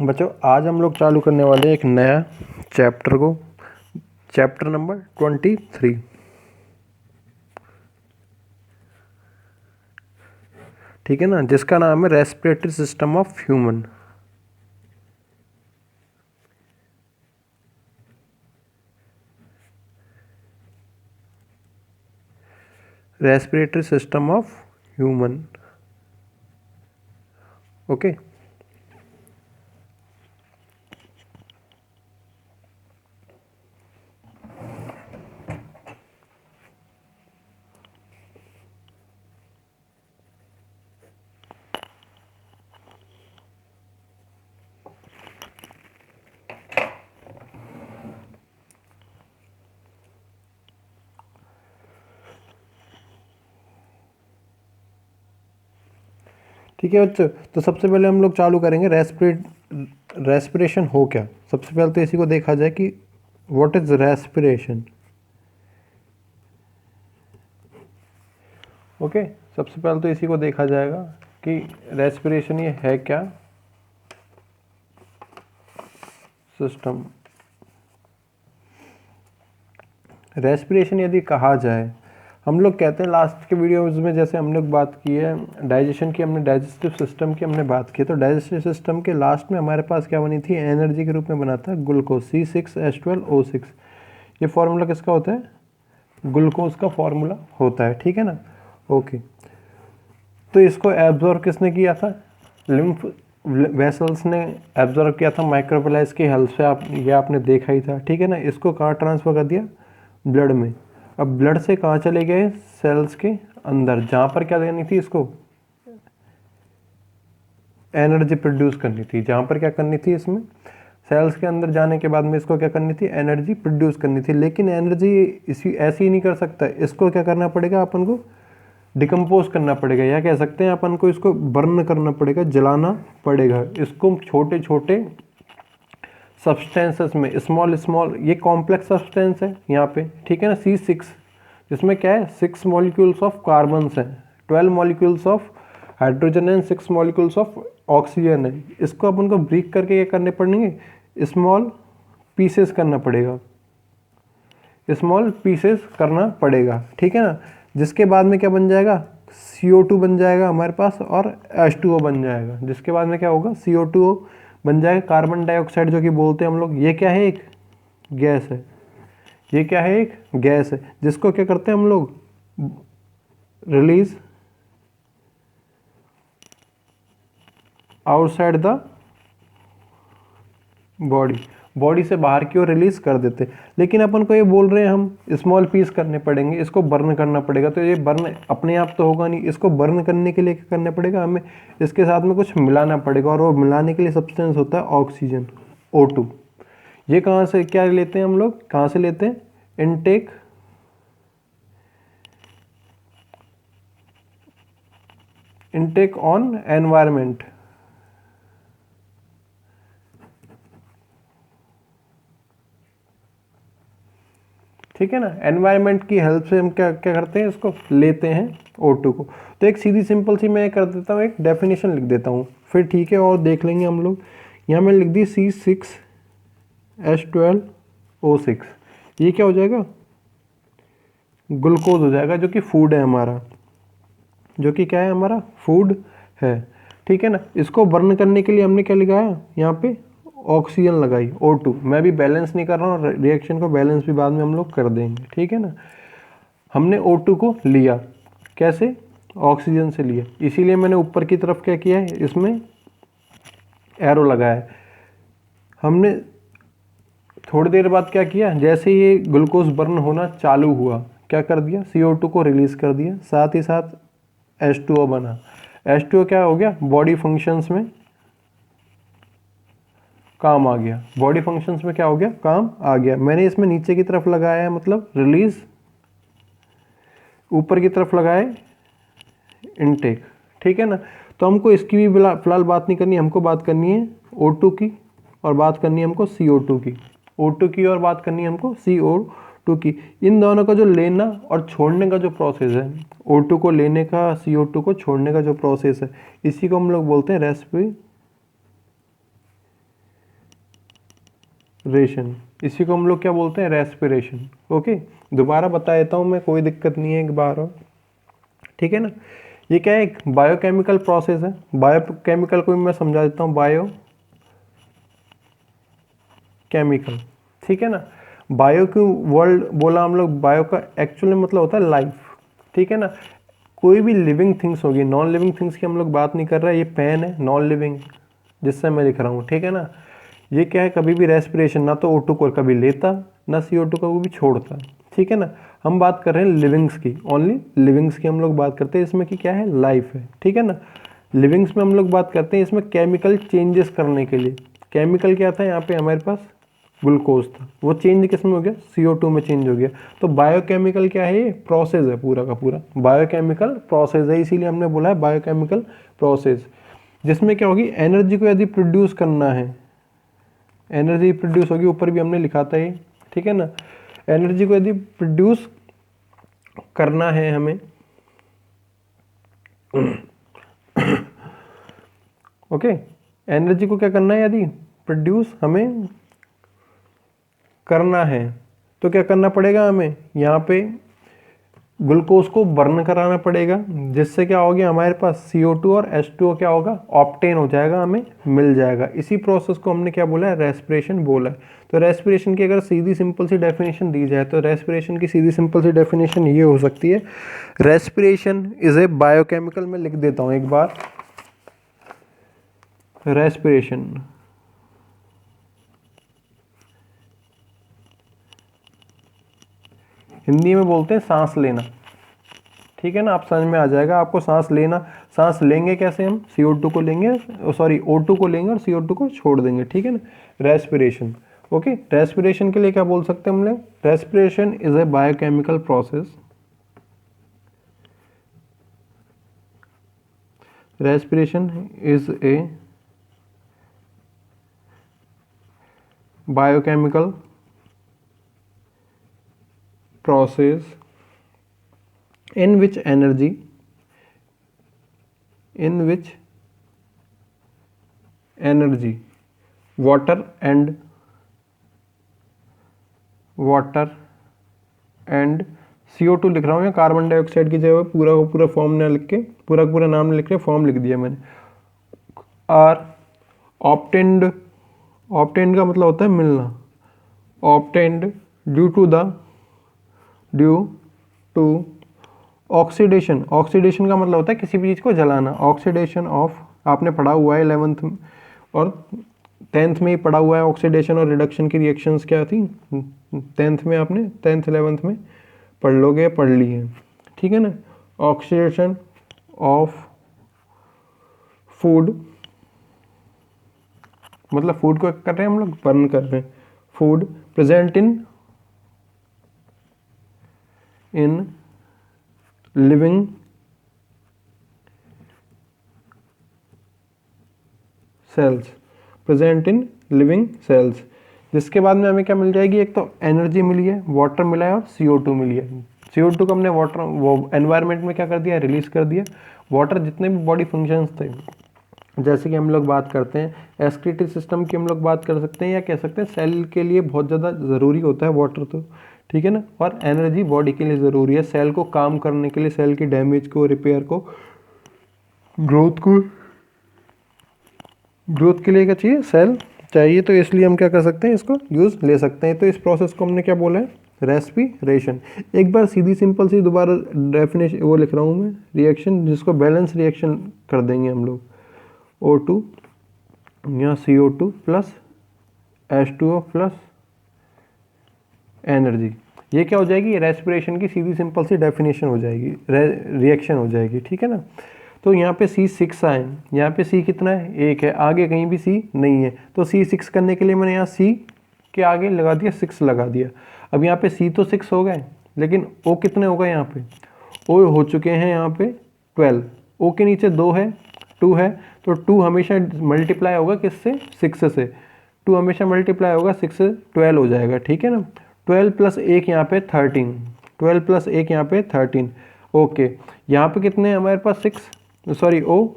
बच्चों आज हम लोग चालू करने वाले हैं एक नया चैप्टर को, चैप्टर नंबर 23। ठीक है ना, जिसका नाम है respiratory system of human. Respiratory system of human. Okay, ठीक है बच्चों। तो सबसे पहले हम लोग चालू करेंगे रेस्पिरेशन हो क्या। सबसे पहले तो इसी को देखा जाए कि व्हाट इज रेस्पिरेशन। ओके, सबसे पहले तो इसी को देखा जाएगा कि रेस्पिरेशन ये है क्या। सिस्टम रेस्पिरेशन यदि कहा जाए, हम लोग कहते हैं लास्ट के वीडियोज़ में जैसे हम लोग बात की है डाइजेशन की, हमने डाइजेस्टिव सिस्टम की हमने बात की। तो डाइजेस्टिव सिस्टम के लास्ट में हमारे पास क्या बनी थी, एनर्जी के रूप में बना था ग्लूकोज C6H12O6। ये फार्मूला किसका होता है, ग्लूकोज का फार्मूला होता है। ठीक है ना, ओके। तो इसको एब्जॉर्ब किसने किया था, लिम्फ वेसल्स ने एब्जॉर्ब किया था माइक्रोप्लाइज की हेल्प से। ये आपने देखा ही था। ठीक है ना, इसको कहाँ ट्रांसफर कर दिया, ब्लड में। अब ब्लड से कहाँ चले गए, सेल्स के अंदर, जहाँ पर क्या देनी थी इसको, एनर्जी प्रोड्यूस करनी थी। जहाँ पर क्या करनी थी, इसमें सेल्स के अंदर जाने के बाद में इसको क्या करनी थी, एनर्जी प्रोड्यूस करनी थी। लेकिन एनर्जी इसी ऐसे ही नहीं कर सकता, इसको क्या करना पड़ेगा, अपन को डिकम्पोज करना पड़ेगा, या कह सकते हैं अपन को इसको बर्न करना पड़ेगा, जलाना पड़ेगा। इसको छोटे छोटे सब्सटेंसेस में, स्मॉल ये कॉम्प्लेक्स सब्सटेंस है यहाँ पे। ठीक है ना, C6, जिसमें क्या है 6 मॉलिक्यूल्स ऑफ कार्बन्स हैं, 12 molecules of hydrogen and 6 molecules of oxygen है। इसको अपन को ब्रेक करके क्या करने पड़ेंगे, स्मॉल पीसेस करना पड़ेगा, स्मॉल पीसेस करना पड़ेगा। ठीक है ना, जिसके बाद में क्या बन जाएगा, CO2 बन जाएगा हमारे पास, और H2O बन जाएगा। जिसके बाद में क्या होगा, CO2 बन जाएगा, कार्बन डाइऑक्साइड जो कि बोलते हैं हम लोग। ये क्या है, एक गैस है। ये क्या है, एक गैस है, जिसको क्या करते हैं हम लोग, रिलीज आउटसाइड द बॉडी से बाहर की ओर रिलीज कर देते। लेकिन अपन को ये बोल रहे हैं हम स्मॉल पीस करने पड़ेंगे, इसको बर्न करना पड़ेगा। तो ये बर्न अपने आप तो होगा नहीं, इसको बर्न करने के लिए क्या करना पड़ेगा, हमें इसके साथ में कुछ मिलाना पड़ेगा, और वो मिलाने के लिए सब्सटेंस होता है ऑक्सीजन, O2। ये कहाँ से क्या लेते हैं हम लोग, कहाँ से लेते हैं, इनटेक ऑन एनवायरमेंट। ठीक है ना, एनवायरनमेंट की हेल्प से हम क्या क्या करते हैं, इसको लेते हैं O2 को। तो एक सीधी सिंपल सी मैं कर देता हूँ, एक डेफिनेशन लिख देता हूँ, फिर ठीक है और देख लेंगे हम लोग। यहाँ मैं लिख दी C6H12O6। ये क्या हो जाएगा, ग्लूकोज हो जाएगा, जो कि फूड है हमारा, जो कि क्या है, हमारा फूड है। ठीक है ना, इसको बर्न करने के लिए हमने क्या लगाया, यहाँ पे ऑक्सीजन लगाई, O2। मैं भी बैलेंस नहीं कर रहा हूँ, रिएक्शन को बैलेंस भी बाद में हम लोग कर देंगे। ठीक है ना, हमने O2 को लिया, कैसे, ऑक्सीजन से लिया। इसीलिए मैंने ऊपर की तरफ क्या किया है, इसमें एरो लगाया है। हमने थोड़ी देर बाद क्या किया, जैसे ये ग्लूकोज बर्न होना चालू हुआ, क्या कर दिया, CO2 को रिलीज कर दिया, साथ ही साथ H2O बना। H2O क्या हो गया, बॉडी फंक्शंस में काम आ गया। बॉडी फंक्शंस में क्या हो गया, काम आ गया। मैंने इसमें नीचे की तरफ लगाया है, मतलब रिलीज, ऊपर की तरफ लगाए इनटेक। ठीक है ना, तो हमको इसकी भी फिलहाल बात नहीं करनी, हमको बात करनी है O2 की, और बात करनी है हमको CO2 की। O2 की और बात करनी है हमको CO2 की। इन दोनों का जो लेना और छोड़ने का जो प्रोसेस है, O2 को लेने का, CO2 को छोड़ने का जो प्रोसेस है, इसी को हम लोग बोलते हैं रेशन, इसी को हम लोग क्या बोलते हैं, रेस्पिरेशन। ओके, दोबारा बता देता हूँ मैं, कोई दिक्कत नहीं है एक बार और, ठीक है ना। ये क्या है, एक बायोकेमिकल प्रोसेस है। बायोकेमिकल को भी मैं समझा देता हूँ, बायो केमिकल, ठीक है ना। बायो की वर्ल्ड बोला हम लोग, बायो का एक्चुअली मतलब होता है लाइफ, ठीक है ना। कोई भी लिविंग थिंग्स होगी, नॉन लिविंग थिंग्स की हम लोग बात नहीं कर रहे हैं। ये पेन है नॉन लिविंग जिससे मैं लिख रहा हूँ, ठीक है ना। ये क्या है, कभी भी रेस्पिरेशन ना तो O2 को कभी लेता ना CO2 को भी छोड़ता, ठीक है ना। हम बात कर रहे हैं लिविंग्स की, ओनली लिविंग्स की हम लोग बात करते हैं। इसमें कि क्या है, लाइफ है, ठीक है ना। लिविंग्स में हम लोग बात करते हैं इसमें केमिकल चेंजेस करने के लिए। केमिकल क्या था, यहाँ पे हमारे पास ग्लूकोज था, वो चेंज किस में हो गया, CO2 में चेंज हो गया। तो बायोकेमिकल क्या है, ये प्रोसेस है, पूरा का पूरा बायोकेमिकल प्रोसेस है, इसीलिए हमने बोला है बायोकेमिकल प्रोसेस। जिसमें क्या होगी, एनर्जी को यदि प्रोड्यूस करना है, एनर्जी प्रोड्यूस होगी, ऊपर भी हमने लिखा था ये, ठीक है ना। एनर्जी को यदि प्रोड्यूस करना है हमें ओके, एनर्जी को क्या करना है, यदि प्रोड्यूस हमें करना है तो क्या करना पड़ेगा हमें, यहाँ पे ग्लूकोज को बर्न कराना पड़ेगा, जिससे क्या हो गया हमारे पास CO2 और H2O क्या होगा, ऑप्टेन हो जाएगा, हमें मिल जाएगा। इसी प्रोसेस को हमने क्या बोला है, रेस्पिरेशन बोला है। तो रेस्पिरेशन की अगर सीधी सिंपल सी डेफिनेशन दी जाए तो रेस्पिरेशन की सीधी सिंपल सी डेफिनेशन ये हो सकती है, रेस्पिरेशन इज ए बायोकेमिकल, में लिख देता हूँ एक बार, रेस्पिरेशन हिंदी में बोलते हैं सांस लेना, ठीक है ना। आप समझ में आ जाएगा आपको, सांस लेना। सांस लेंगे कैसे हम, CO2 को लेंगे, सॉरी O2 को लेंगे और CO2 को छोड़ देंगे, ठीक है ना, रेस्पिरेशन। ओके, रेस्पिरेशन के लिए क्या बोल सकते हैं हम लोग, respiration is a biochemical process, respiration is a biochemical process in which energy water and CO2 लिख रहा हूँ या कार्बन डाइऑक्साइड की जगह पूरा का पूरा फॉर्म ना लिख के, पूरा का पूरा नाम लिख के फॉर्म लिख दिया मैंने, आर ऑब्टेन्ड, ऑब्टेन्ड का मतलब होता है मिलना, obtained due to oxidation. Oxidation का मतलब होता है किसी भी चीज़ को जलाना, ऑक्सीडेशन ऑफ, आपने पढ़ा हुआ है 11th और 10th में ही पढ़ा हुआ है, ऑक्सीडेशन और रिडक्शन की रिएक्शंस क्या थी 10th में, आपने 10th 11th में पढ़ लोगे, पढ़ ली है, ठीक है ना। ऑक्सीडेशन ऑफ फूड, मतलब फूड को कर रहे हैं हम लोग, बर्न कर रहे हैं, food present in living cells, present in living cells. जिसके बाद में हमें क्या मिल जाएगी, एक तो एनर्जी मिली है, वाटर मिला है और CO2 मिली है। CO2 को हमने वाटर, वो एनवायरनमेंट में क्या कर दिया, रिलीज कर दिया। वाटर जितने भी बॉडी फंक्शंस थे, जैसे कि हम लोग बात करते हैं एक्सक्रीटरी सिस्टम की, हम लोग बात कर सकते हैं या कह सकते हैं सेल के लिए बहुत ज़्यादा ज़रूरी होता है वाटर, तो ठीक है ना। और एनर्जी बॉडी के लिए ज़रूरी है, सेल को काम करने के लिए, सेल की डैमेज को, रिपेयर को, ग्रोथ के लिए क्या चाहिए, सेल चाहिए। तो इसलिए हम क्या कर सकते हैं, इसको यूज़ ले सकते हैं। तो इस प्रोसेस को हमने क्या बोला है, रेस्पिरेशन। एक बार सीधी सिंपल सी दोबारा डेफिनेशन वो लिख रहा हूँ मैं, रिएक्शन जिसको बैलेंस रिएक्शन कर देंगे हम लोग, O2 या CO2 plus H2O plus energy, ये क्या हो जाएगी, रेस्पिरेशन की सीधी सिंपल सी डेफिनेशन हो जाएगी, रिएक्शन हो जाएगी, ठीक है ना। तो यहाँ पे C6 आए, यहाँ पे C कितना है, 1 है, आगे कहीं भी C नहीं है। तो C6 करने के लिए मैंने यहाँ C के आगे लगा दिया 6 लगा दिया। अब यहाँ पे C तो 6 हो गए, लेकिन O कितने हो गए, यहाँ पे O हो चुके हैं यहाँ पे 12, O के नीचे 2 है, 2 है, तो 2 हमेशा मल्टीप्लाई होगा किससे, 6 से, 2 हमेशा मल्टीप्लाई होगा 6 से, 12 हो जाएगा, ठीक है ना। 12 प्लस 1 यहाँ पे 13, 12 प्लस 1 यहाँ पे 13। ओके, यहाँ पे कितने हैं हमारे पास, 6, सॉरी O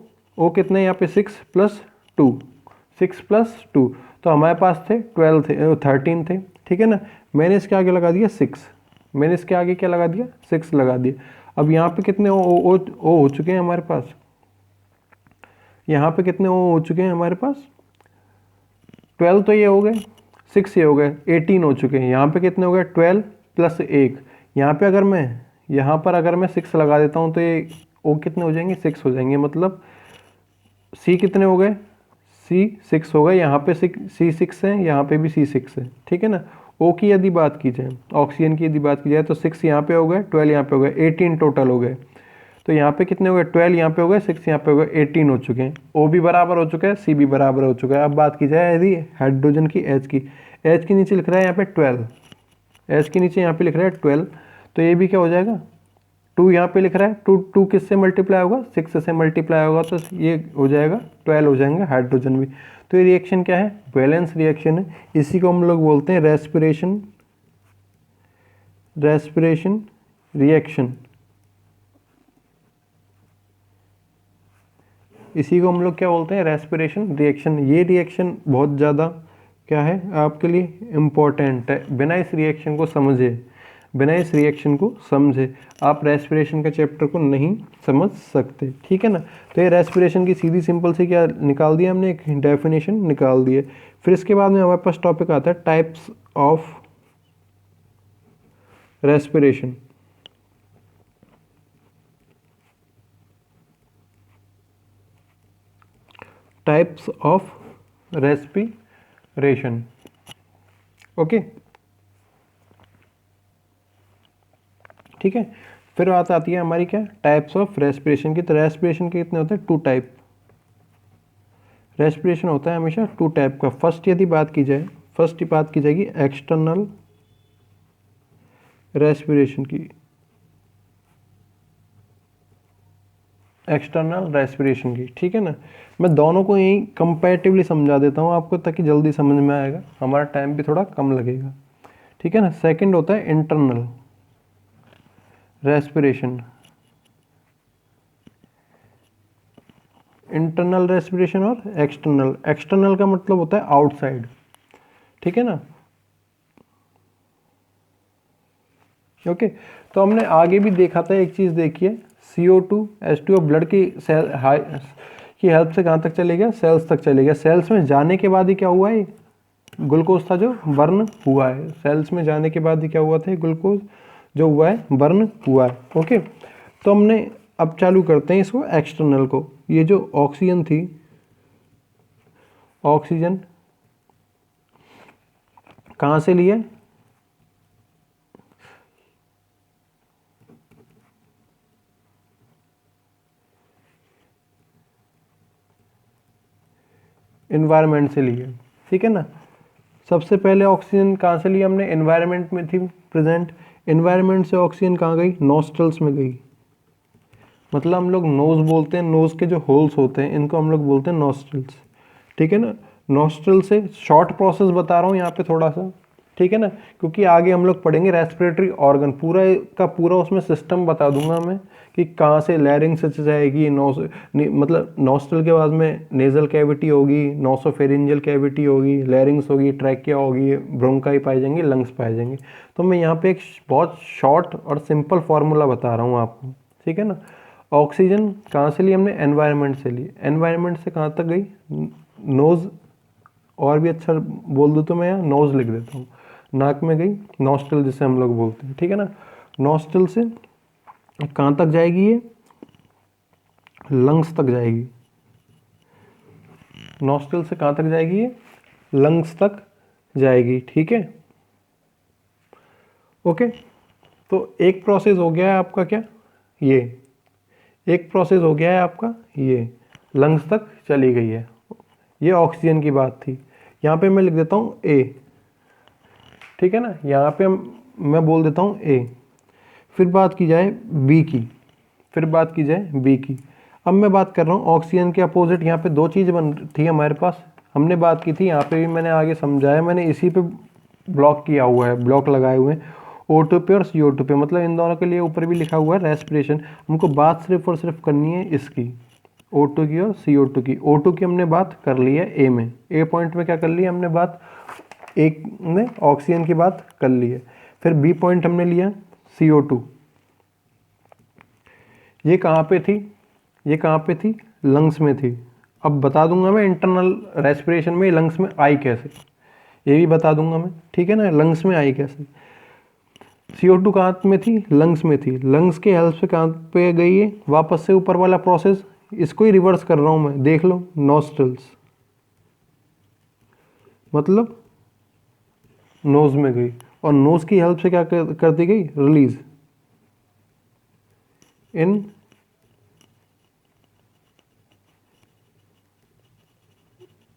कितने हैं यहाँ पे, 6 प्लस 2, 6 प्लस 2, तो हमारे पास थे 12 थे 13 थे, ठीक है ना। मैंने इसके आगे लगा दिया 6, मैंने इसके आगे क्या लगा दिया 6 लगा दिया। अब यहाँ पे कितने ओ हो चुके हैं हमारे पास, यहाँ पे कितने ओ हो चुके हैं हमारे पास, 12 तो ये हो गए, 6 ये हो गए, 18 हो चुके हैं। यहाँ पे कितने हो गए 12 प्लस 1, यहाँ पे अगर मैं यहाँ पर अगर मैं 6 लगा देता हूँ तो ये ओ कितने हो जाएंगे 6 हो जाएंगे, मतलब सी कितने हो गए सी 6 हो गए, यहाँ पे सी 6 है, यहाँ पे भी सी 6 है, ठीक है ना। ओ की यदि बात की जाए, ऑक्सीजन की यदि बात की जाए तो 6 यहाँ पे हो गए, 12 यहाँ पे हो गए, 18 टोटल हो गए। तो यहाँ पे कितने हो गए 12 यहाँ पे हो गए, 6 यहाँ पे हो गए, 18 हो चुके हैं। ओ भी बराबर हो चुका है, सी भी बराबर हो चुका है। अब बात की जाए यदि हाइड्रोजन की एच की, एच के नीचे लिख रहा है यहाँ पे 12, एच के नीचे यहाँ पे लिख रहा है 12, तो ये भी क्या हो जाएगा 2 यहाँ पे लिख रहा है, 2 किससे मल्टीप्लाई होगा 6 से मल्टीप्लाई होगा, तो ये हो जाएगा 12 हो जाएंगे हाइड्रोजन भी। तो ये रिएक्शन क्या है बैलेंस रिएक्शन है, इसी को हम लोग बोलते हैं रेस्पिरेशन रिएक्शन, इसी को हम लोग क्या बोलते हैं रेस्पिरेशन रिएक्शन। ये रिएक्शन बहुत ज़्यादा क्या है आपके लिए इम्पोर्टेंट है, बिना इस रिएक्शन को समझे, बिना इस रिएक्शन को समझे आप रेस्पिरेशन के चैप्टर को नहीं समझ सकते, ठीक है ना। तो ये रेस्पिरेशन की सीधी सिंपल से क्या निकाल दिया हमने, एक डेफिनेशन निकाल दी है। फिर इसके बाद में हमारे पास टॉपिक आता है types of respiration. Types of respiration, okay, ठीक है। फिर बात आती है हमारी क्या टाइप्स ऑफ रेस्पिरेशन की। तो रेस्पिरेशन के कितने होते हैं 2 टाइप, रेस्पिरेशन होता है हमेशा 2 टाइप का। फर्स्ट यदि बात की जाए, फर्स्ट बात की जाएगी एक्सटर्नल रेस्पिरेशन की, एक्सटर्नल रेस्पिरेशन की, ठीक है ना। मैं दोनों को यही कंपैरेटिवली समझा देता हूँ आपको ताकि जल्दी समझ में आएगा, हमारा टाइम भी थोड़ा कम लगेगा, ठीक है ना। सेकंड होता है इंटरनल रेस्पिरेशन, इंटरनल रेस्पिरेशन और एक्सटर्नल। एक्सटर्नल का मतलब होता है आउटसाइड, ठीक है ना, ओके। तो हमने आगे भी देखा था एक चीज़ देखिए, CO2 H2O ब्लड की सेल की हेल्प से कहाँ तक चले गया सेल्स तक चले गया। सेल्स में जाने के बाद ही क्या हुआ है ग्लूकोज था जो बर्न हुआ है, सेल्स में जाने के बाद ही क्या हुआ था ग्लूकोज जो हुआ है बर्न हुआ है, ओके। तो हमने अब चालू करते हैं इसको एक्सटर्नल को। ये जो ऑक्सीजन थी, ऑक्सीजन कहाँ से लिया, एनवायरनमेंट से लिए, ठीक है ना। सबसे पहले ऑक्सीजन कहाँ से लिया हमने, एनवायरनमेंट में थी प्रेजेंट, एनवायरनमेंट से ऑक्सीजन कहाँ गई नॉस्ट्रल्स में गई, मतलब हम लोग नोज बोलते हैं, नोज के जो होल्स होते हैं इनको हम लोग बोलते हैं नॉस्ट्रल्स, ठीक है ना। नॉस्ट्रल से शॉर्ट प्रोसेस बता रहा हूँ यहाँ पे थोड़ा सा, ठीक है ना, क्योंकि आगे हम लोग पढ़ेंगे रेस्पिरेटरी ऑर्गन, पूरा का पूरा उसमें सिस्टम बता दूंगा मैं कि कहाँ से लैरिंग्स से जाएगी, मतलब नॉस्ट्रल के बाद में नेजल कैविटी होगी, नोसोफेरिंजियल कैविटी होगी, लैरिंग्स होगी, ट्रैकिया होगी, ब्रोंकाई पाई जाएंगी, लंग्स पाए जाएंगे। तो मैं यहाँ पे एक बहुत शॉर्ट और सिंपल फार्मूला बता रहा हूँ आपको, ठीक है ना। ऑक्सीजन कहाँ से ली हमने, एनवायरनमेंट से ली, एनवायरनमेंट से कहाँ तक गई नोज, और भी अच्छा बोल दूँ तो मैं यहाँ नोज लिख देता हूँ, नाक में गई नॉस्ट्रल जिसे हम लोग बोलते हैं, ठीक है ना। नॉस्ट्रल से कहाँ तक जाएगी ये लंग्स तक जाएगी, नॉस्ट्रल से कहाँ तक जाएगी ये लंग्स तक जाएगी, ठीक है, ओके। तो एक प्रोसेस हो गया है आपका क्या, ये एक प्रोसेस हो गया है आपका, ये लंग्स तक चली गई है, ये ऑक्सीजन की बात थी। यहाँ पे मैं लिख देता हूँ ए, ठीक है ना, यहाँ पे मैं बोल देता हूँ ए। फिर बात की जाए बी की, फिर बात की जाए बी की। अब मैं बात कर रहा हूँ ऑक्सीजन के अपोजिट, यहाँ पे 2 चीज़ बन थी हमारे पास, हमने बात की थी, यहाँ पे भी मैंने आगे समझाया, मैंने इसी पे ब्लॉक किया हुआ है, ब्लॉक लगाए हुए हैं O2 पे और CO2 पे, मतलब इन दोनों के लिए ऊपर भी लिखा हुआ है रेस्पिरेशन। हमको बात सिर्फ और सिर्फ करनी है इसकी, O2 की और CO2 की। O2 की हमने बात कर ली है ए में, ए पॉइंट में क्या कर ली है हमने बात, एक में ऑक्सीजन की बात कर ली है। फिर बी पॉइंट हमने लिया CO2। ये कहाँ पे थी, ये कहाँ पे थी, लंग्स में थी। अब बता दूंगा मैं इंटरनल रेस्पिरेशन में लंग्स में आई कैसे, ये भी बता दूंगा मैं, ठीक है ना, लंग्स में आई कैसे। CO2 कहाँ में थी, लंग्स में थी, लंग्स के हेल्प से कहाँ पे गई है, वापस से ऊपर वाला प्रोसेस, इसको ही रिवर्स कर रहा हूँ मैं, देख लो, नॉस्ट्रल्स, मतलब नोज में गई, और नोज की हेल्प से क्या कर दी गई, रिलीज इन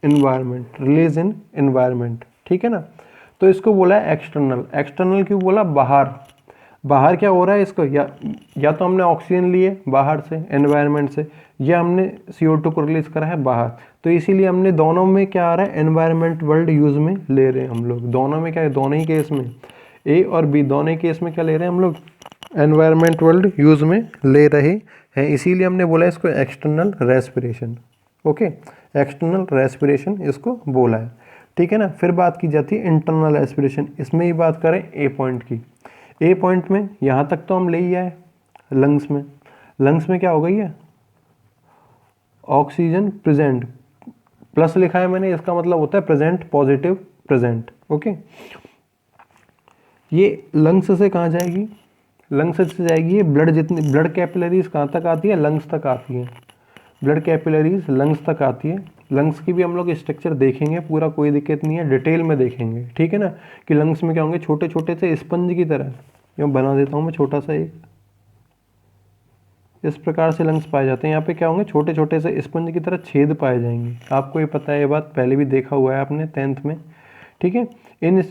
एनवायरनमेंट, रिलीज इन एनवायरनमेंट, ठीक है ना। तो इसको बोला है एक्सटर्नल। एक्सटर्नल क्यों बोला, बाहर, बाहर क्या हो रहा है इसको, या तो हमने ऑक्सीजन लिए बाहर से एनवायरनमेंट से, या हमने CO2 को रिलीज करा है बाहर, तो इसीलिए हमने दोनों में क्या आ रहा है, एनवायरनमेंट वर्ल्ड यूज में ले रहे हैं हम लोग। दोनों में क्या है, दोनों ही केस में, ए और बी दोनों ही केस में क्या ले रहे हैं हम लोग, एनवायरनमेंट वर्ल्ड यूज में ले रहे हैं, इसीलिए हमने बोला इसको external respiration. Okay, external respiration इसको बोला है, ठीक है ना। फिर बात की जाती है इंटरनल रेस्पिरेशन, इसमें ही बात करें ए पॉइंट की। ए पॉइंट में यहाँ तक तो हम ले ही आए, लंग्स में, लंग्स में क्या हो गई है, ऑक्सीजन प्रेजेंट, प्लस लिखा है मैंने, इसका मतलब होता है प्रेजेंट, पॉजिटिव प्रेजेंट। ओके, ये लंग्स से कहाँ जाएगी, लंग्स से जाएगी ये ब्लड, जितनी ब्लड कैपिलरीज कहाँ तक आती है, लंग्स तक आती है, ब्लड कैपिलरीज लंग्स तक आती है। लंग्स की भी हम लोग स्ट्रक्चर देखेंगे पूरा, कोई दिक्कत नहीं है, डिटेल में देखेंगे, ठीक है ना, कि लंग्स में क्या होंगे, छोटे छोटे से स्पंज की तरह, यूँ बना देता हूँ मैं छोटा सा एक, इस प्रकार से लंग्स पाए जाते हैं। यहाँ पे क्या होंगे, छोटे छोटे से स्पंज की तरह छेद पाए जाएंगे, आपको ये पता है, ये बात पहले भी देखा हुआ है आपने 10th में, ठीक है। इन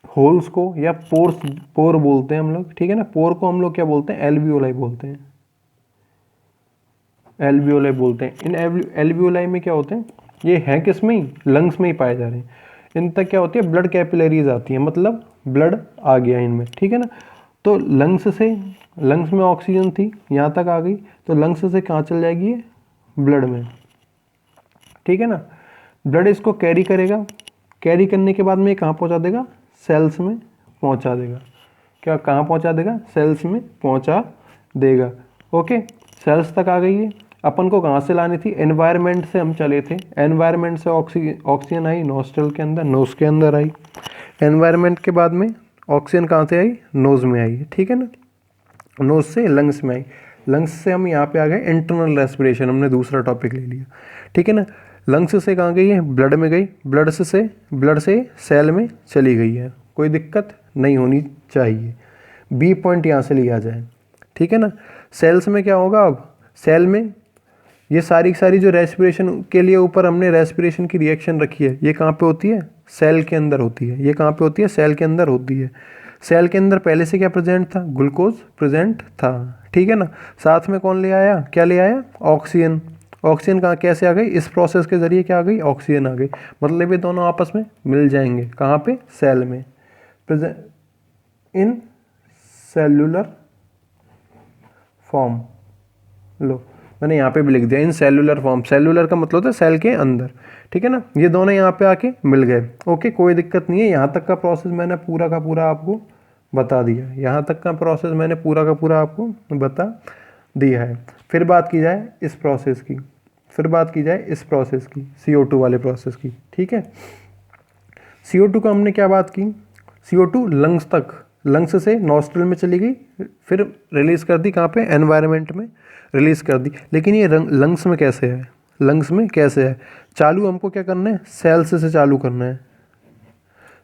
होल्स को या पोर्स, पोर बोलते हैं हम लोग, ठीक है ना, पोर को हम लोग क्या बोलते हैं, एल्वियोलाई बोलते हैं, एल्वियोलाई बोलते हैं। इन एल्वियोलाई में क्या होते हैं, ये है किस में ही, लंग्स में ही पाए जा रहे हैं। इन तक क्या होती है, ब्लड कैपिलरीज आती है, मतलब ब्लड आ गया इनमें, ठीक है ना। तो लंग्स से, लंग्स में ऑक्सीजन थी, यहाँ तक आ गई, तो लंग्स से कहाँ चल जाएगी ये, ब्लड में, ठीक है ना। ब्लड इसको कैरी करेगा, कैरी करने के बाद में ये कहाँ पहुँचा देगा, सेल्स में पहुँचा देगा, क्या कहाँ पहुँचा देगा, सेल्स में पहुँचा देगा। ओके, सेल्स तक आ गई है, अपन को कहाँ से लानी थी, एनवायरनमेंट से हम चले थे, एनवायरनमेंट से ऑक्सीजन आई नोस्ट्रल के अंदर, नोज के अंदर आई, एनवायरनमेंट के बाद में ऑक्सीजन कहाँ से आई, नोज में आई, ठीक है ना, नोज से लंग्स में आई, लंग्स से हम यहाँ पे आ गए इंटरनल रेस्पिरेशन, हमने दूसरा टॉपिक ले लिया, ठीक है ना। लंग्स से कहाँ गई है, ब्लड में गई, ब्लड से सेल में चली गई है, कोई दिक्कत नहीं होनी चाहिए। बी पॉइंट यहाँ से लिया जाए, ठीक है ना। सेल्स में क्या होगा, अब सेल में ये सारी सारी जो रेस्पिरेशन के लिए ऊपर हमने रेस्पिरेशन की रिएक्शन रखी है, ये कहाँ पे होती है, सेल के अंदर होती है, ये कहाँ पे होती है, सेल के अंदर होती है। सेल के अंदर पहले से क्या प्रेजेंट था, ग्लूकोज प्रेजेंट था, ठीक है ना। साथ में कौन ले आया, क्या ले आया, ऑक्सीजन। ऑक्सीजन कहाँ कैसे आ गई, इस प्रोसेस के जरिए क्या आ गई, ऑक्सीजन आ गई, मतलब ये दोनों आपस में मिल जाएंगे, कहाँ पे, सेल में, प्रेजेंट इन सेल्यूलर फॉर्म। लो मैंने यहाँ पे भी लिख दिया, इन सेल्यूलर फॉर्म, सेल्यूलर का मतलब होता है सेल के अंदर, ठीक है ना। ये दोनों यहाँ पे आके मिल गए, ओके, कोई दिक्कत नहीं है। यहाँ तक का प्रोसेस मैंने पूरा का पूरा आपको बता दिया, यहाँ तक का प्रोसेस मैंने पूरा का पूरा आपको बता दिया है। फिर बात की जाए इस प्रोसेस की, फिर बात की जाए इस प्रोसेस की, CO2 वाले प्रोसेस की, ठीक है। CO2 का हमने क्या बात की, CO2 लंग्स तक, लंग्स से नॉस्ट्रल में चली गई, फिर रिलीज कर दी कहाँ पे, एनवायरनमेंट में रिलीज कर दी। लेकिन ये लंग्स में कैसे है, लंग्स में कैसे है, चालू हमको क्या करना है, सेल्स से चालू करना है,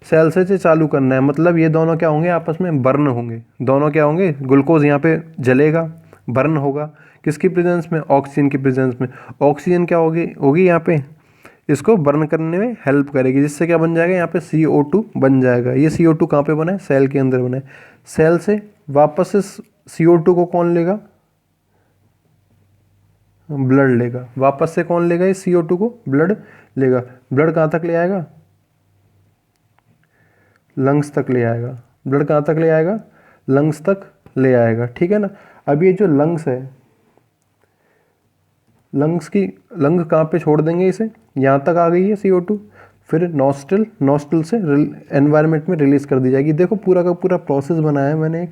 सेल्स से चालू करना है, मतलब ये दोनों क्या होंगे, आपस में बर्न होंगे, दोनों क्या होंगे, ग्लूकोज यहाँ पे जलेगा, बर्न होगा, किसकी प्रेजेंस में, ऑक्सीजन की प्रेजेंस में। ऑक्सीजन क्या होगी यहाँ पे, इसको बर्न करने में हेल्प करेगी, जिससे क्या बन जाएगा, यहाँ पे CO2 बन जाएगा। ये CO2 कहाँ पे बना है, सेल के अंदर बना है। सेल से वापस से CO2 को कौन लेगा, ब्लड लेगा, वापस से कौन लेगा, ये CO2 को ब्लड लेगा। ब्लड कहाँ तक ले आएगा, लंग्स तक ले आएगा, ब्लड कहाँ तक ले आएगा, लंग्स तक ले आएगा, ठीक है ना। अब ये जो लंग्स है, लंग कहाँ पे छोड़ देंगे इसे, यहाँ तक आ गई है CO2, फिर नॉस्टल से एनवायरनमेंट में रिलीज़ कर दी जाएगी। देखो पूरा का पूरा प्रोसेस बनाया है मैंने एक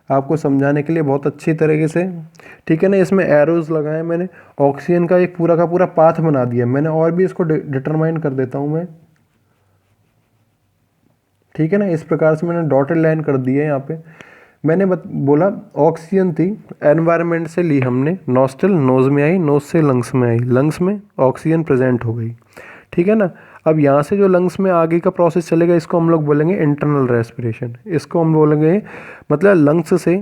आपको समझाने के लिए बहुत अच्छी तरीके से, ठीक है ना। इसमें एरोज लगाए मैंने, ऑक्सीजन का एक पूरा का पूरा पाथ बना दिया मैंने, और भी इसको डिटरमाइन कर देता हूँ मैं, ठीक है ना। इस प्रकार से मैंने डॉटेड लाइन कर दी है यहाँ पे। मैंने बोला ऑक्सीजन थी, एनवायरनमेंट से ली हमने, नॉस्टल नोज में आई, नोज से लंग्स में आई, लंग्स में ऑक्सीजन प्रेजेंट हो गई, ठीक है ना। अब यहाँ से जो लंग्स में आगे का प्रोसेस चलेगा इसको हम लोग बोलेंगे इंटरनल रेस्पिरेशन। इसको हम बोलेंगे मतलब लंग्स से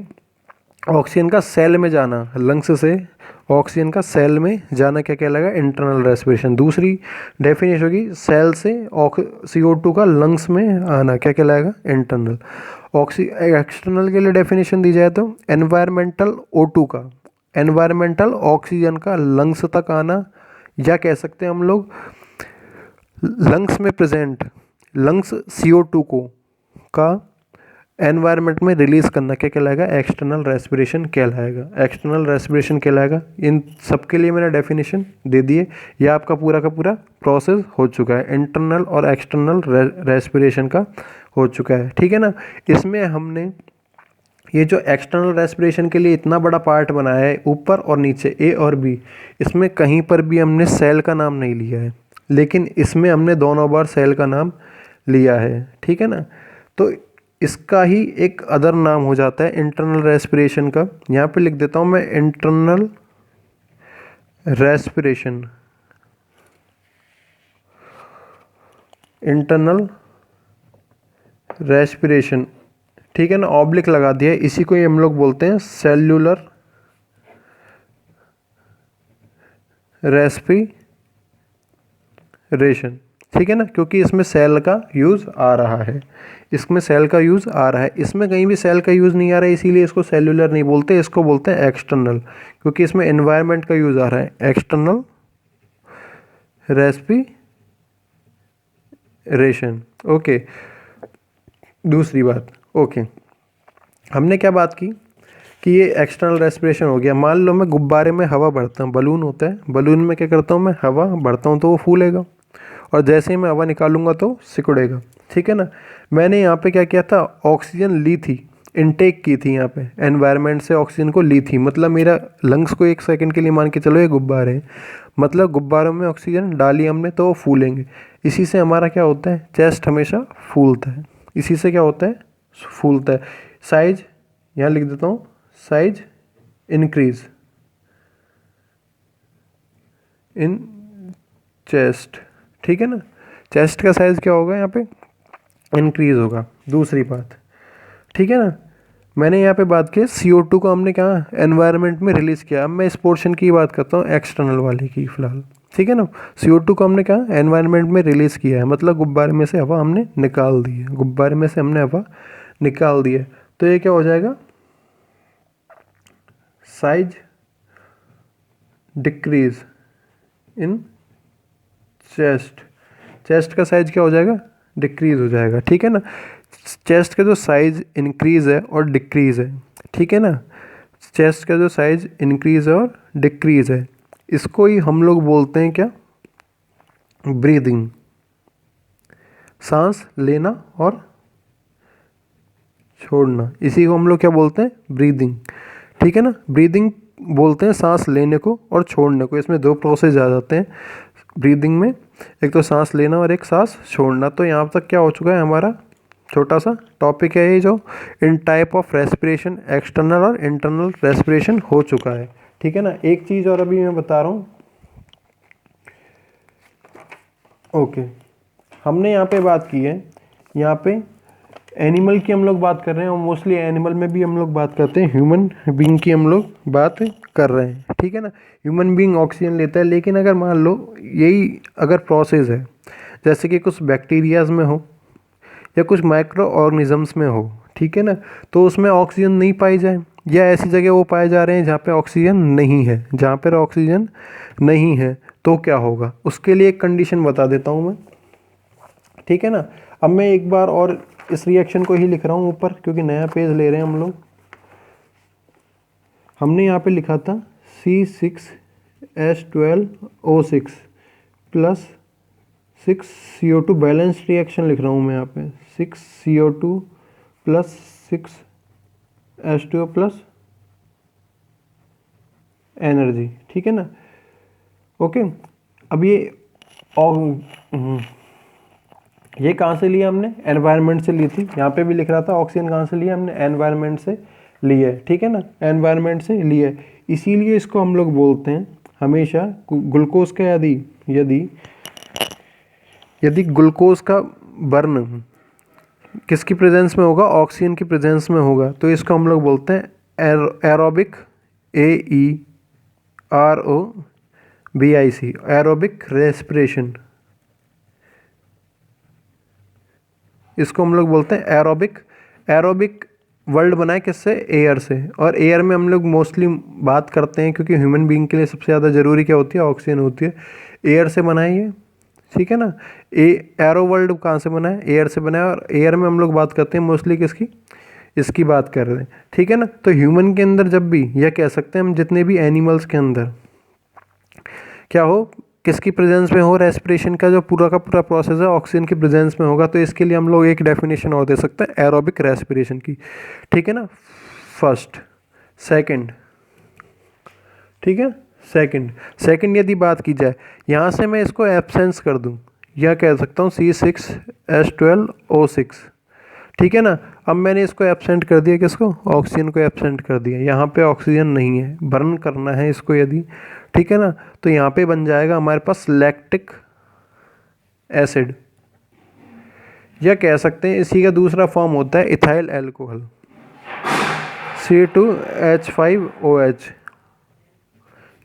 ऑक्सीजन का सेल में जाना, लंग्स से ऑक्सीजन का सेल में जाना क्या कहलाएगा, इंटरनल रेस्पिरेशन। दूसरी डेफिनेशन होगी सेल से CO2 का लंग्स में आना, क्या कहलाएगा, इंटरनल। एक्सटर्नल के लिए डेफिनेशन दी जाए तो एनवायरमेंटल O2 का, एनवायरमेंटल ऑक्सीजन का लंग्स तक आना, या कह सकते हैं हम लोग लंग्स में प्रेजेंट लंग्स CO2 को का एनवायरनमेंट में रिलीज़ करना क्या कहलाएगा, एक्सटर्नल रेस्पिरेशन कहलाएगा, एक्सटर्नल रेस्पिरेशन कहलाएगा। इन सब के लिए मैंने डेफिनेशन दे दिए। यह आपका पूरा का पूरा प्रोसेस हो चुका है, इंटरनल और एक्सटर्नल रेस्पिरेशन का हो चुका है, ठीक है ना। इसमें हमने ये जो एक्सटर्नल रेस्पिरेशन के लिए इतना बड़ा पार्ट बनाया है, ऊपर और नीचे A और B, इसमें कहीं पर भी हमने सेल का नाम नहीं लिया है, लेकिन इसमें हमने दोनों बार सेल का नाम लिया है, ठीक है ना। तो इसका ही एक अदर नाम हो जाता है इंटरनल रेस्पिरेशन का। यहाँ पे लिख देता हूँ मैं इंटरनल रेस्पिरेशन, इंटरनल रेस्पिरेशन, ठीक है ना, ऑब्लिक लगा दिया है। इसी को ही हम लोग बोलते हैं सेल्यूलर रेस्पिरेशन, ठीक है ना, क्योंकि इसमें सेल का यूज़ आ रहा है, इसमें सेल का यूज़ आ रहा है। इसमें कहीं भी सेल का यूज़ नहीं आ रहा है, इसीलिए इसको सेल्यूलर नहीं बोलते, इसको बोलते हैं एक्सटर्नल, क्योंकि इसमें एनवायरनमेंट का यूज़ आ रहा है। External respiration, okay. दूसरी बात, ओके, हमने क्या बात की कि ये एक्सटर्नल रेस्पिरेशन हो गया। मान लो मैं गुब्बारे में हवा भरता हूँ, बलून होता है, बलून में क्या करता हूँ मैं, हवा भरता हूँ तो वो फूलेगा, और जैसे ही मैं हवा निकालूंगा तो सिकुड़ेगा, ठीक है ना। मैंने यहाँ पे क्या किया था, ऑक्सीजन ली थी, इनटेक की थी, यहाँ पे एनवायरनमेंट से ऑक्सीजन को ली थी, मतलब मेरा लंग्स को एक सेकंड के लिए मान के चलो ये गुब्बारे हैं, मतलब गुब्बारों में ऑक्सीजन डाली हमने तो वो फूलेंगे। इसी से हमारा क्या होता है, चेस्ट हमेशा फूलता है, इसी से क्या होता है, फूलता है। साइज यहाँ लिख देता हूँ, साइज इंक्रीज इन चेस्ट, ठीक है ना, चेस्ट का साइज क्या होगा यहाँ पे, इंक्रीज होगा। दूसरी बात, ठीक है ना, मैंने यहाँ पे बात की CO2 को हमने क्या एनवायरनमेंट में रिलीज़ किया। अब मैं इस पोर्शन की बात करता हूँ, एक्सटर्नल वाले की फिलहाल, ठीक है ना। CO2 को हमने क्या एनवायरनमेंट में रिलीज़ किया है, मतलब गुब्बारे में से हवा हमने निकाल दी है, गुब्बारे में से हमने हवा निकाल दी है, तो ये क्या हो जाएगा, size decrease in chest, chest का साइज क्या हो जाएगा, डिक्रीज हो जाएगा, ठीक है ना। चेस्ट का जो साइज इंक्रीज है और डिक्रीज है, ठीक है ना, चेस्ट का जो साइज इंक्रीज है और डिक्रीज है, इसको ही हम लोग बोलते हैं क्या, ब्रीदिंग, सांस लेना और छोड़ना, इसी को हम लोग क्या बोलते हैं, ब्रीदिंग, ठीक है ना। ब्रीदिंग बोलते हैं सांस लेने को और छोड़ने को, इसमें दो प्रोसेस आ जाते हैं ब्रीदिंग में, एक तो सांस लेना और एक सांस छोड़ना। तो यहाँ तक क्या हो चुका है, हमारा छोटा सा टॉपिक है ये, जो इन टाइप ऑफ रेस्पिरेशन, एक्सटर्नल और इंटरनल रेस्पिरेशन हो चुका है, ठीक है ना। एक चीज़ और अभी मैं बता रहा हूँ, ओके, हमने यहाँ पे बात की है, यहाँ पे एनिमल की हम लोग बात कर रहे हैं, और मोस्टली एनिमल में भी हम लोग बात करते हैं, ह्यूमन बीइंग की हम लोग बात कर रहे हैं, ठीक है ना। ह्यूमन बीइंग ऑक्सीजन लेता है, लेकिन अगर मान लो यही अगर प्रोसेस है, जैसे कि कुछ बैक्टीरियाज में हो या कुछ माइक्रो ऑर्गेनिजम्स में हो, ठीक है ना, तो उसमें ऑक्सीजन नहीं पाई जाए, या ऐसी जगह वो पाए जा रहे हैं जहाँ पे ऑक्सीजन नहीं है, जहाँ पर ऑक्सीजन नहीं है, तो क्या होगा, उसके लिए एक कंडीशन बता देता हूँ मैं, ठीक है ना। अब मैं एक बार और इस रिएक्शन को ही लिख रहा हूँ ऊपर, क्योंकि नया पेज ले रहे हैं हम लोग। हमने यहाँ पे लिखा था C6 H12O6 plus 6CO2, balance reaction लिख रहा हूँ मैं यहाँ पे, 6CO2 plus 6H2O plus energy, ठीक है ना। ओके, अब ये कहाँ से लिया हमने, एनवायरनमेंट से ली थी। यहाँ पे भी लिख रहा था ऑक्सीजन कहाँ से लिया हमने, एनवायरनमेंट से ली है, ठीक है ना, एनवायरनमेंट से ली है। इसीलिए इसको हम लोग बोलते हैं हमेशा ग्लूकोज का यदि ग्लूकोज का बर्न किसकी प्रेजेंस में होगा, ऑक्सीजन की प्रेजेंस में होगा, तो इसको हम लोग बोलते हैं एरोबिक, AEROBIC, एरोबिक रेस्पिरेशन। इसको हम लोग बोलते हैं एरोबिक। एरोबिक वर्ड बनाए किससे, एयर से, और एयर में हम लोग मोस्टली बात करते हैं क्योंकि ह्यूमन बीइंग के लिए सबसे ज़्यादा ज़रूरी क्या होती है, ऑक्सीजन होती है। एयर से बना है ये, ठीक है ना। एरो वर्ड कहाँ से बना है, एयर से बना है, और एयर में हम लोग बात करते हैं मोस्टली किसकी, इसकी बात कर रहे हैं, ठीक है ना। तो ह्यूमन के अंदर जब भी, या कह सकते हैं हम जितने भी एनिमल्स के अंदर क्या हो, किसकी प्रेजेंस में हो, रेस्पिरेशन का जो पूरा का पूरा प्रोसेस है ऑक्सीजन की प्रेजेंस में होगा, तो इसके लिए हम लोग एक डेफिनेशन और दे सकते हैं एरोबिक रेस्पिरेशन की, ठीक है ना। फर्स्ट, सेकंड, ठीक है, सेकंड यदि बात की जाए, यहाँ से मैं इसको एब्सेंस कर दूँ, या कह सकता हूँ C6H12O6, ठीक है ना। अब मैंने इसको एब्सेंट कर दिया, किसको, ऑक्सीजन को एब्सेंट कर दिया। यहाँ पे ऑक्सीजन नहीं है, बर्न करना है इसको यदि, ठीक है ना, तो यहाँ पे बन जाएगा हमारे पास लैक्टिक एसिड, या कह सकते हैं इसी का दूसरा फॉर्म होता है ethyl alcohol, C2H5OH,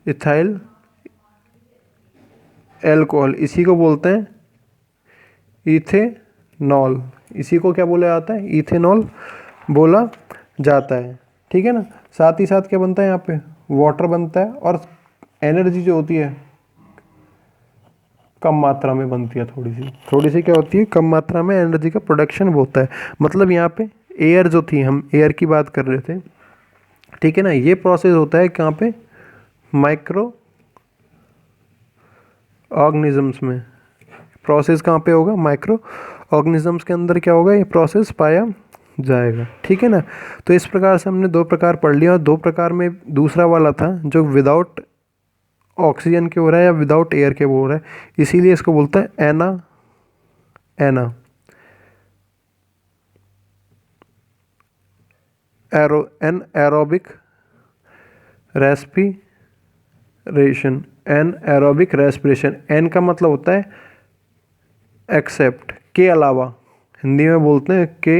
ethyl alcohol. इसी को बोलते हैं इथेनॉल। इसी को क्या बोला जाता है, इथेनॉल बोला जाता है, ठीक है ना। साथ ही साथ क्या बनता है यहाँ पे, वाटर बनता है, और एनर्जी जो होती है कम मात्रा में बनती है, थोड़ी सी क्या होती है, कम मात्रा में एनर्जी का प्रोडक्शन होता है। मतलब यहाँ पे एयर जो थी, हम एयर की बात कर रहे थे, ठीक है ना। ये प्रोसेस होता है कहाँ पे, माइक्रो ऑर्गेनिजम्स में। प्रोसेस कहाँ पे होगा, माइक्रो ऑर्गेनिजम्स के अंदर क्या होगा, ये प्रोसेस पाया जाएगा, ठीक है ना। तो इस प्रकार से हमने दो प्रकार पढ़ लिया, और दो प्रकार में दूसरा वाला था जो विदाउट ऑक्सीजन के हो रहा है या विदाउट एयर के हो रहा है, इसीलिए इसको बोलते हैं एरोबिक रेस्पिरेशन। एरोबिक रेस्पिरेशन, एन का मतलब होता है एक्सेप्ट, के अलावा, हिंदी में बोलते हैं के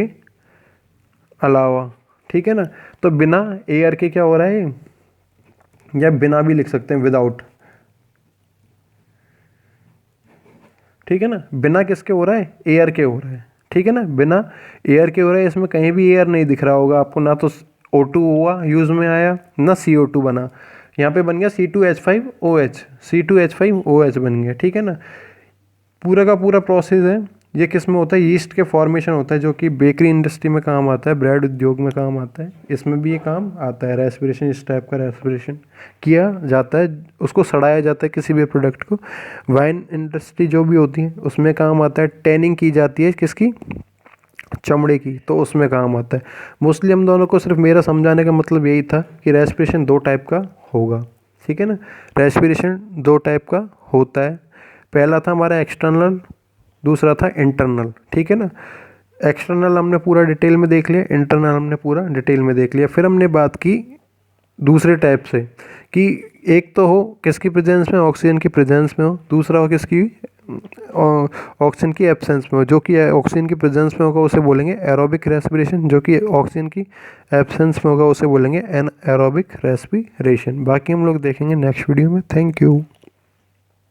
अलावा, ठीक है ना। तो बिना एयर के क्या हो रहा है, या बिना भी लिख सकते हैं, विदाउट, ठीक है ना। बिना किसके हो रहा है, एयर के हो रहा है, ठीक है ना, बिना एयर के हो रहा है। इसमें कहीं भी एयर नहीं दिख रहा होगा आपको, ना तो O2 हुआ यूज में आया, ना CO2 बना। यहाँ पे बन गया C2H5OH बन गया, ठीक है ना। पूरा का पूरा प्रोसेस है, ये किस में होता है, यीस्ट के फॉर्मेशन होता है, जो कि बेकरी इंडस्ट्री में काम आता है, ब्रेड उद्योग में काम आता है, इसमें भी ये काम आता है। रेस्पिरेशन, इस टाइप का रेस्पिरेशन किया जाता है, उसको सड़ाया जाता है किसी भी प्रोडक्ट को। वाइन इंडस्ट्री जो भी होती है उसमें काम आता है। टैनिंग की जाती है किसकी, चमड़े की, तो उसमें काम आता है। मोस्टली हम दोनों को सिर्फ मेरा समझाने का मतलब यही था कि रेस्पिरेशन दो टाइप का होगा, ठीक है ना। रेस्पिरेशन दो टाइप का होता है, पहला था हमारा एक्सटर्नल, दूसरा था इंटरनल, ठीक है ना। एक्सटर्नल हमने पूरा डिटेल में देख लिया, इंटरनल हमने पूरा डिटेल में देख लिया। फिर हमने बात की दूसरे टाइप से कि एक तो हो किसकी प्रेजेंस में, ऑक्सीजन की प्रेजेंस में हो, दूसरा हो किसकी, ऑक्सीजन की एब्सेंस में हो। जो कि ऑक्सीजन की प्रेजेंस में होगा उसे बोलेंगे एरोबिक रेस्पिरेशन, जो कि ऑक्सीजन की एब्सेंस में होगा उसे बोलेंगे एनाएरोबिक रेस्पिरेशन। बाकी हम लोग देखेंगे नेक्स्ट वीडियो में। Thank you.